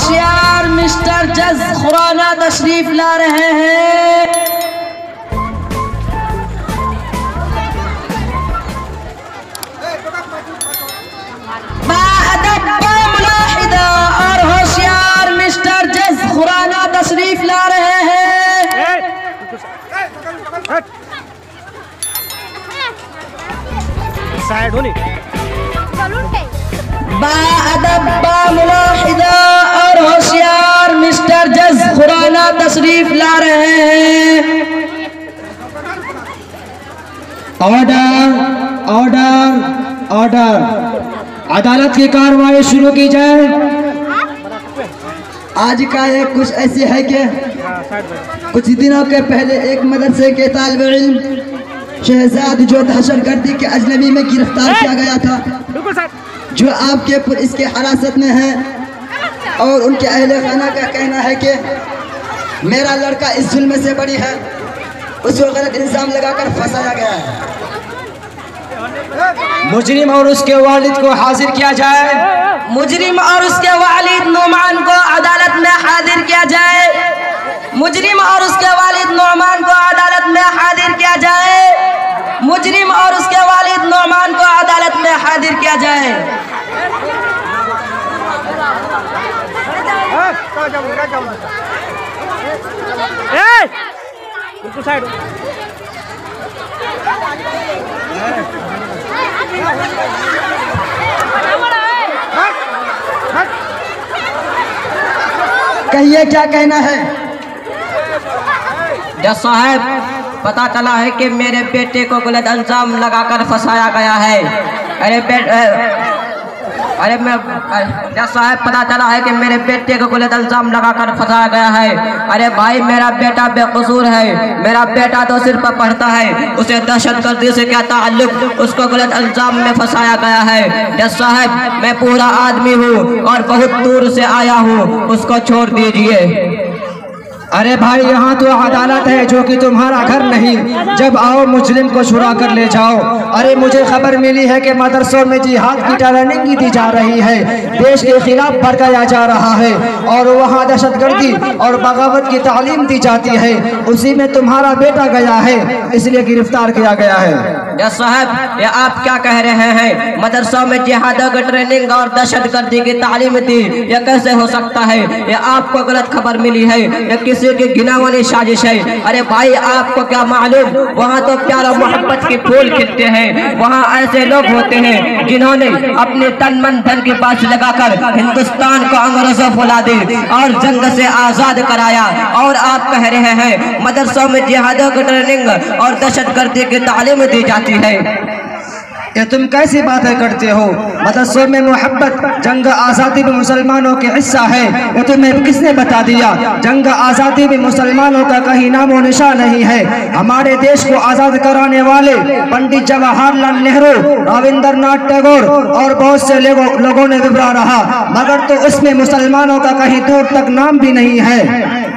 होशियार मिस्टर जज खुराना तशरीफ ला रहे हैं। बाअदब मुलाहिदा और होशियार मिस्टर जज खुराना तशरीफ ला रहे हैं। साइड होनी बाअदब मुलाहिदा और होशियार मिस्टर जज खुराना तशरीफ ला रहे हैं। ऑर्डर ऑर्डर ऑर्डर, अदालत की कार्रवाई शुरू की जाए। आज का एक कुछ ऐसे है कि कुछ दिनों के पहले एक मदरसे के तालिब इल्म शहजाद जो दहशतगर्दी के अजनबी में गिरफ्तार किया गया था, जो आपके पुलिस के हिरासत में है, और उनके अहले खाना का कहना है कि मेरा लड़का इस जुल्म से बरी है, उसको गलत इल्जाम लगाकर फंसाया गया है। मुजरिम और उसके वालिद को हाजिर किया जाए। मुजरिम और उसके वालिद नुमान को अदालत में हाजिर किया जाए। मुजरिम और उसके वालिद नुमान को अदालत में हाजिर किया जाए। मुजरिम और उसके वालिद नुमान को अदालत में हाजिर किया जाए। कहिए क्या कहना है? जज साहब, पता चला है कि मेरे बेटे को गलत इल्जाम लगाकर फंसाया गया है। जज साहब, पता चला है कि मेरे बेटे को गलत इल्जाम लगाकर फंसाया गया है। अरे भाई, मेरा बेटा बेकसूर है। मेरा बेटा तो सिर्फ पढ़ता है, उसे दहशतगर्दी से क्या ताल्लुक, उसको गलत इल्जाम में फंसाया गया है। जज साहब, मैं पूरा आदमी हूँ और बहुत दूर से आया हूँ, उसको छोड़ दीजिए। अरे भाई, यहाँ तो अदालत है जो कि तुम्हारा घर नहीं। जब आओ मुजरिम को छुड़ा कर ले जाओ। अरे मुझे खबर मिली है कि मदरसों में जिहाद की ट्रेनिंग दी जा रही है, देश के खिलाफ भड़काया जा रहा है, और वहाँ दहशतगर्दी और बगावत की तालीम दी जाती है। उसी में तुम्हारा बेटा गया है, इसलिए गिरफ्तार किया गया है। जज साहब, ये आप क्या कह रहे हैं? मदरसों में जिहाद की ट्रेनिंग और दहशतगर्दी की तालीम दी, ये कैसे हो सकता है? ये आपको गलत खबर मिली है, ये किसी की गिनावानी साजिश है। अरे भाई, आपको क्या मालूम, वहाँ तो प्यार और मोहब्बत के फूल खिलते हैं। वहाँ ऐसे लोग होते हैं जिन्होंने अपने तन मन धन की बात लगाकर हिंदुस्तान को अंग्रेजों फुला दी और जंग से आजाद कराया। और आप कह रहे हैं मदरसों में जिहाद की ट्रेनिंग और दहशतगर्दी की तालीम दी जाती है। ये तुम कैसी बातें करते हो? मदरसों में मोहब्बत, जंग आज़ादी भी मुसलमानों के हिस्सा है। ये तुम्हें किसने बता दिया? जंग आज़ादी भी मुसलमानों का कहीं नामो निशान नहीं है। हमारे देश को आज़ाद कराने वाले पंडित जवाहरलाल नेहरू, रविंद्रनाथ टैगोर और बहुत से लोगों ने विवरा रहा, मगर तो उसमें मुसलमानों का कहीं दूर तक नाम भी नहीं है।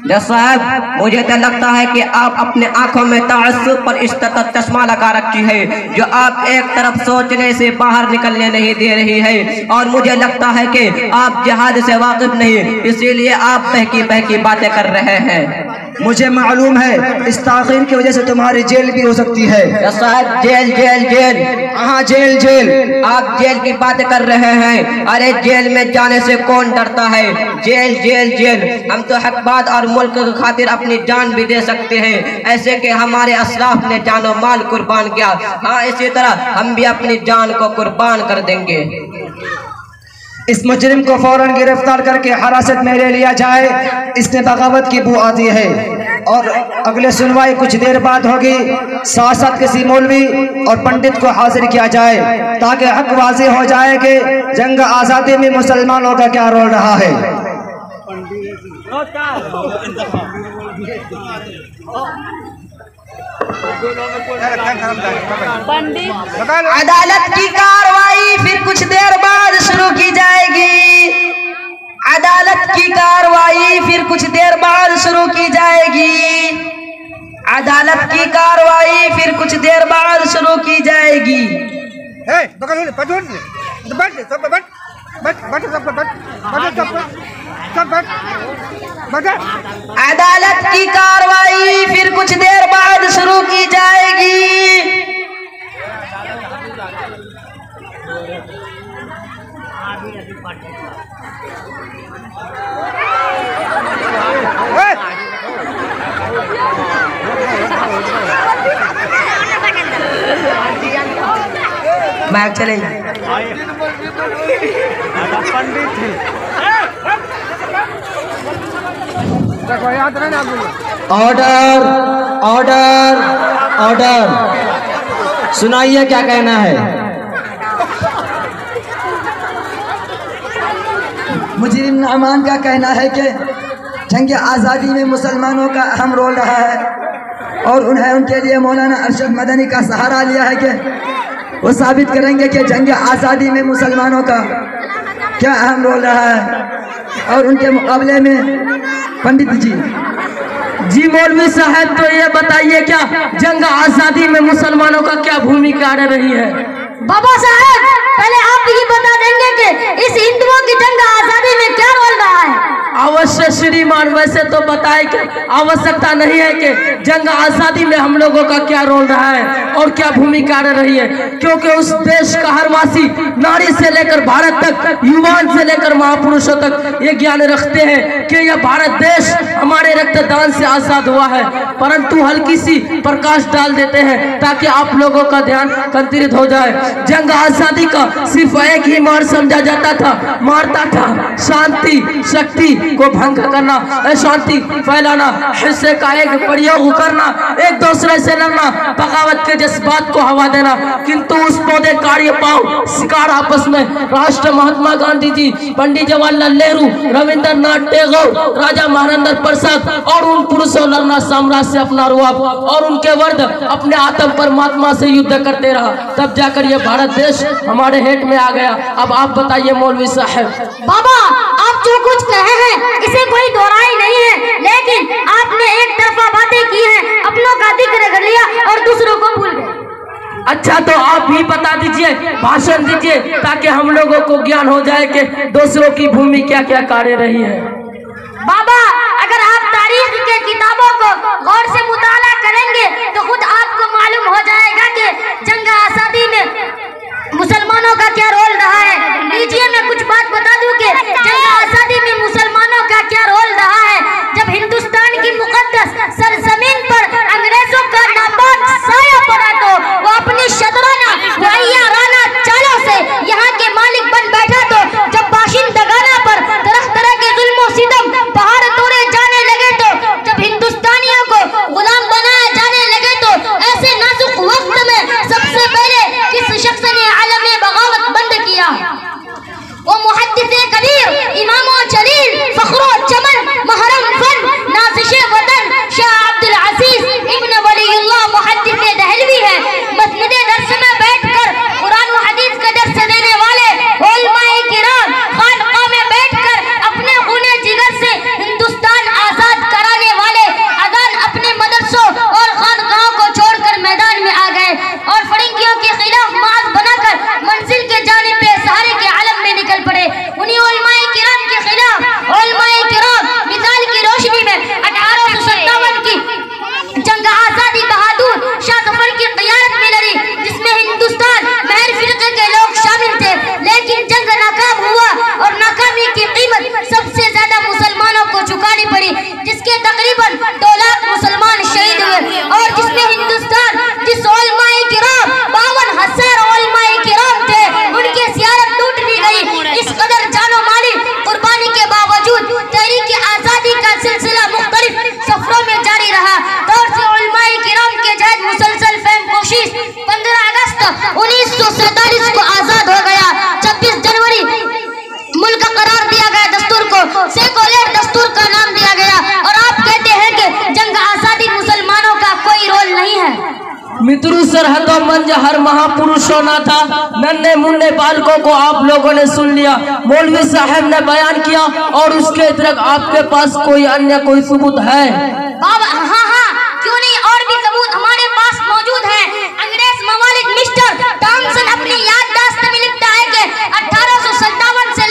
जज साहब, मुझे तो लगता है कि आप अपने आंखों में ताअस्सुब पर इस तरह चश्मा लगा रखी है, जो आप एक तरफ सोचने से बाहर निकलने नहीं दे रही है। और मुझे लगता है कि आप जिहाद से वाकिफ नहीं, इसीलिए आप बहकी बहकी बातें कर रहे हैं। मुझे मालूम है, इस ताख़ीर की वजह से तुम्हारी जेल भी हो सकती है। जज साहब, जेल जेल जेल, हाँ जेल जेल। आप जेल की बात कर रहे हैं? अरे जेल में जाने से कौन डरता है? जेल जेल जेल, हम तो हक बात और मुल्क की खातिर अपनी जान भी दे सकते हैं, ऐसे कि हमारे असलाफ ने जानो माल कुर्बान किया। हाँ, इसी तरह हम भी अपनी जान को कुर्बान कर देंगे। इस मुजरिम को फौरन गिरफ्तार करके हिरासत में ले लिया जाए। इसमें बगावत की बू आती है। और अगले सुनवाई कुछ देर बाद होगी। साथ साथ किसी मौलवी और पंडित को हाजिर किया जाए, ताकि हक वाज़ेह हो जाए कि जंग आज़ादी में मुसलमानों का क्या रोल रहा है। अदालत की कार्रवाई फिर कुछ देर बाद शुरू की जाएगी। अदालत की कार्रवाई फिर कुछ देर बाद शुरू की जाएगी। अदालत की कार्रवाई फिर कुछ देर बाद शुरू की जाएगी। अदालत की कार्रवाई फिर कुछ देर बाद शुरू की जाएगी। मैच चलेगी। पंडित ऑर्डर ऑर्डर ऑर्डर, सुनाइए क्या कहना है। मुजरिम नअमान का कहना है कि जंग आज़ादी में मुसलमानों का अहम रोल रहा है और उन्हें उनके लिए मौलाना अरशद मदनी का सहारा लिया है कि वो साबित करेंगे कि जंग आज़ादी में मुसलमानों का क्या अहम रोल रहा है। और उनके मुकाबले में पंडित जी मौलवी साहब, तो ये बताइए क्या जंग आज़ादी में मुसलमानों का क्या भूमिका रही है? बाबा साहब, पहले आप ये बता देंगे कि इस हिंदुओं की जंग आज़ादी में क्या रोल रहा है? अवश्य श्रीमान, वैसे तो बताए कि आवश्यकता नहीं है कि जंग आज़ादी में हम लोगों का क्या रोल रहा है और क्या भूमिका रही है, क्योंकि उस देश का हर वासी नारी से लेकर भारत तक, युवान से लेकर महापुरुषों तक ये ज्ञान रखते हैं कि यह भारत देश हमारे रक्तदान से आज़ाद हुआ है। परंतु हल्की सी प्रकाश डाल देते हैं ताकि आप लोगों का ध्यान केंद्रित हो जाए। जंग आज़ादी का सिर्फ एक ही मार समझा जाता था, मारता था शांति शक्ति को भंग करना, अशांति फैलाना, हिस्से का एक प्रयोग करना, एक दूसरे से लड़ना, बगावत के जज्बात को हवा देना। किंतु उस पौधे कार्य पाओ शिकार आपस में राष्ट्र महात्मा गांधी जी, पंडित जवाहरलाल नेहरू, रविंद्रनाथ टैगोर, राजा महाराजा प्रसाद और उन पुरुषों लड़ना साम्राज्य से अपना रुआब और उनके वर्द अपने आत्म परमात्मा से युद्ध करते रहा, तब जाकर ये भारत देश हमारे हेट में आ गया। अब आप बताइए मौलवी साहब। बाबा, आप जो कुछ कहे हैं इसे कोई दोहराई नहीं है, लेकिन आपने एक तरफा बातें की हैं, अपनों का जिक्र कर लिया और दूसरों को भूल गए। अच्छा, तो आप भी बता दीजिए, भाषण दीजिए ताकि हम लोगों को ज्ञान हो जाए कि दूसरों की भूमि क्या क्या कार्य रही है। बाबा, अगर आप तारीख के किताबों को गौर से मुताला करेंगे तो खुद आपको मालूम हो जाएगा कि जंग आज़ादी में मुसलमानों का क्या रोल रहा है। लीजिए मैं कुछ बात बता दूं कि जंग आज़ादी में मुसलमानों का क्या रोल रहा है। जब हिंदुस्तान की मुकद्दस सरजमीन पर अंग्रेजों का नापाक साया पड़ा तो वो अपनी शतराना वैयाराना चालों से यहाँ के मालिक बन बैठा। तो जब बाशिंदगाना पर तरह तरह के जुल्म सितम पहाड़ तोड़े जाने लगे, तो जब हिंदुस्तानियों को गुलाम बनाया जाने लगे, तो ऐसे नाजुक वक्त में सबसे पहले किस शख्स ने आलम बगावत बंद किया? वो मुहद्दिस कबीर, इमाम जलील, फख्रो चमन, महरम फन, नाज़िश वतन शाह अब्दुल अजीज इब्न वलीउल्लाह मुहद्दिस दहलवी है। मस्जिद दर्स में बैठकर कुरान व हदीस का दर्स देने वाले उलमाए किराम खानकाह में बैठकर अपने खूने जिगर से हिंदुस्तान आजाद कराने वाले अजान अपने मदरसों और खानकाहों को छोड़कर मैदान में आ गए और फरिंगियों के खिलाफ माज बनाकर मंजिल के जानिब सहारे के आलम में निकल पड़े। उन्हीं उलमाए किराम के खिलाफ उलमाए किराम मिसाल की रोशनी में 1857 की जंग आज़ादी बहादुर शाह जफर की क़ियादत में लड़ी, जिसमें हिंदुस्तान महर फिरके के लोग शामिल थे। लेकिन जंग नाकाम हुआ और नाकामी की कीमत सबसे ज्यादा मुसलमानों को चुकानी पड़ी, जिसके तकरीबन 2 लाख मुसलमान शहीद हुए और जिसमें हिंदुस्तान जिस उलमाए किराम 52,000 उलमाए किराम थे उनकी सियारत लूट ली गई। इस कदर जानो माली कुर्बानी के बावजूद तहरीक आज़ादी का सिलसिला मुख्तलिफ सफरों में जारी रहा। दौर से उलमाए किराम के जहद मुसलसल फहम कोशिश 15 अगस्त 1947 को आजाद हो गया। 26 जनवरी मुल्क का करार दिया गया, दस्तूर को सेकुलर दस्तूर का नाम दिया गया। और आप कहते हैं कि जंग आज़ादी मुसलमानों का कोई रोल नहीं है। मित्रों, सरहदों मंज हर महापुरुषों ना था, नन्हे मुन्ने बालकों को आप लोगों ने सुन लिया, मौलवी साहब ने बयान किया और उसके अतिरिक्त आपके पास कोई अन्य कोई सबूत है? बाबा, हाँ, क्यों नहीं, और भी सबूत हमारे पास मौजूद है। अंग्रेज मवालिद मिस्टर थॉमसन अपनी याददाश्त में लिखता है कि 1857 से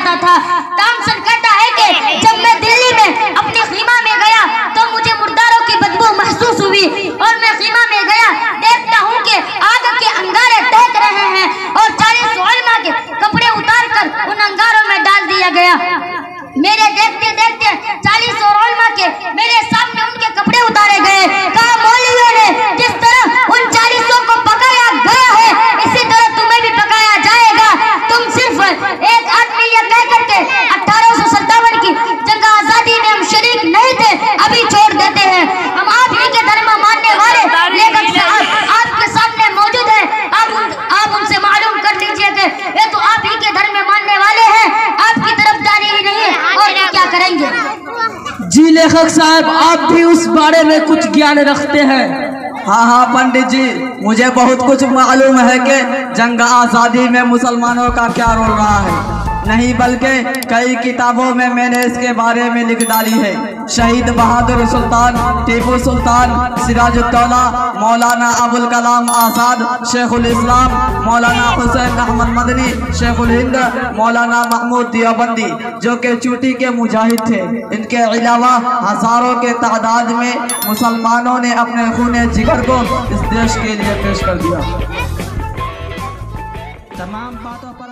जाता था। थॉमसन कहता है कि जब मैं दिल्ली में अपने खीमा में गया तो मुझे मुर्दारों की बदबू महसूस हुई और मैं खीमा में गया, देखता हूँ कि आग के अंगारे दहक रहे हैं और 40 उलमा के कपड़े उतार कर उन अंगारों में डाल दिया गया। मेरे देखते देखते 40 उलमा के मेरे सामने उनके कपड़े उतारे गए। कहा मौलवियों ने जिस तरह उन 40 को पकाया गया है इसी तरह तुम्हें भी पकाया जाएगा। तुम सिर्फ एक आदमी ये कह करके 1857 की जंग आजादी में हम शरीक नहीं थे, अभी छोड़ देते हैं। हम आप ही के धर्म मानने वाले लेखक साहब आपके सामने मौजूद है, आप उनसे मालूम कर लीजिए कि ये तो आप ही के धर्म मानने वाले हैं, आपकी तरफदारी ही नहीं है और ये क्या करेंगे। जी लेखक साहब, आप भी उस बारे में कुछ ज्ञान रखते हैं? हाँ हाँ पंडित जी, मुझे बहुत कुछ मालूम है कि जंग आज़ादी में मुसलमानों का क्या रोल रहा है। नहीं बल्कि कई किताबों में मैंने इसके बारे में लिख डाली है। शहीद बहादुर सुल्तान, टीपू सुल्तान, सिराजुद्दौला, मौलाना अबुल कलाम आज़ाद, शेखुल इस्लाम, मौलाना हुसैन अहमद मदनी, शेखुल हिंद, मौलाना महमूद देवबंदी जो कि चूटी के मुजाहिद थे। इनके अलावा हजारों के तादाद में मुसलमानों ने अपने खूने जिगर को इस देश के लिए पेश कर दिया। तमाम बातों पर